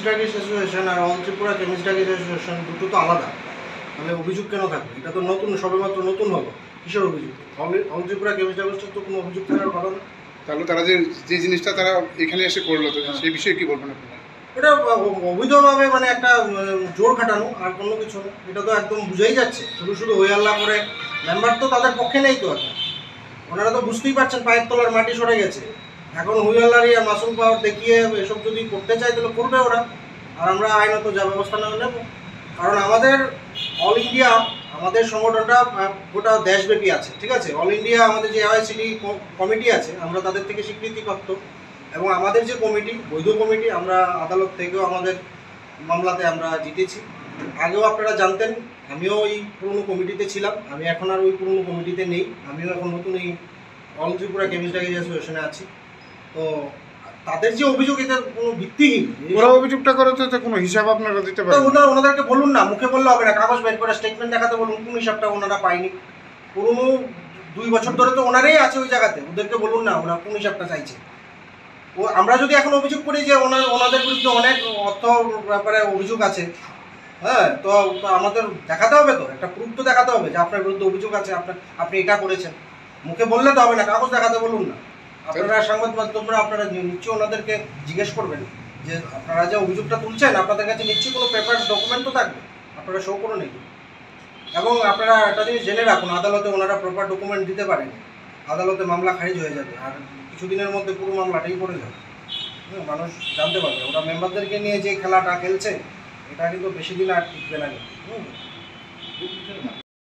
Druggist association আর all Tripura chemist druggist association দুটো তো আলাদা। তাহলে অভিযোগ কেন থাকবে? এটা তো নতুন, সবেমাত্র নতুন হলো। কিসের অভিযোগ? অল ত্রিপুরা কেমিস্ট ড্রাগিস্টের তো কোনো অভিযোগ থাকার কথা না। তাহলে তারা যে জিনিসটা তারা এখানে এসে করলো, তো সেই বিষয়ে কি বলবেন আপনারা? এটা অবৈধভাবে মানে একটা জোর খাটানো, আর কোনো কিছু না। এটা তো একদম বুঝাই যাচ্ছে। শুধু শুধু হই আল্লাহ করে মেম্বার তো তাদের পক্ষে নেই তো এখন। ওনারা তো বুঝতেই পারছেন পায়ের তলার মাটি সরে গেছে। এখন হুই আল্লাহরই মাসুল পাওয়ার দেখিয়ে এসব যদি করতে চায় তাহলে করবে ওরা, আর আমরা আইনত যা ব্যবস্থা নেব। কারণ আমাদের অল ইন্ডিয়া, আমাদের সংগঠনটা গোটা দেশব্যাপী আছে, ঠিক আছে? অল ইন্ডিয়া আমাদের যে এআইসিডি কমিটি আছে, আমরা তাদের থেকে স্বীকৃতিপ্রাপ্ত, এবং আমাদের যে কমিটি, বৈধ কমিটি, আমরা আদালত থেকেও আমাদের মামলাতে আমরা জিতেছি। আগেও আপনারা জানতেন, আমিও ওই পুরনো কমিটিতে ছিলাম। আমি এখন আর ওই পুরনো কমিটিতে নেই, আমিও এখন নতুন এই অল ত্রিপুরা কেমিস্ট ড্রাগিস্ট অ্যাসোসিয়েশনে আছি। তো তাদের যে অভিযোগ, এটা কোনো ভিত্তিহীন। ওরা অভিযোগটা করে তো কোনো হিসাব আপনারা দিতে পারেন? ওনাদেরকে বলুন না, মুখে বললে হবে না, কাগজ বের করে স্টেটমেন্ট দেখাতে বলুন কোন হিসাবটা ওনারা পায়নি। পুরনো 2 বছর ধরে তো ওনারাই আছে ওই জায়গাতে, ওদেরকে বলুন না ওরা কোন হিসাবটা চাইছে। আমরা যদি এখন অভিযোগ করি যে ওনাদের বিরুদ্ধে অনেক অর্থ ব্যাপারে অভিযোগ আছে, হ্যাঁ, তো আমাদের দেখাতে হবে, তো একটা প্রুফ তো দেখাতে হবে যে আপনার বিরুদ্ধে অভিযোগ আছে, আপনি এটা করেছেন। মুখে বললে তো হবে না, কাগজ দেখাতে বলুন না। আপনারা সংবাদ মাধ্যমরা আপনারা নিশ্চয়ই ওনাদেরকে জিজ্ঞেস করবেন যে আপনারা যে অভিযোগটা তুলছেন, আপনাদের কাছে নিশ্চয়ই কোনো পেপার ডকুমেন্ট তো থাকবে, আপনারা শো করুন এগুলো। এবং আপনারা একটা জিনিস জেনে রাখুন, আদালতে ওনারা প্রপার ডকুমেন্ট দিতে পারেন, আদালতে মামলা খারিজ হয়ে যাবে, আর কিছুদিনের মধ্যে পুরো মামলাটাই পড়ে যাবে। মানুষ জানতে পারবে ওরা মেম্বারদেরকে নিয়ে যে খেলাটা খেলছে, এটা কিন্তু বেশি দিন আর টিকবে না।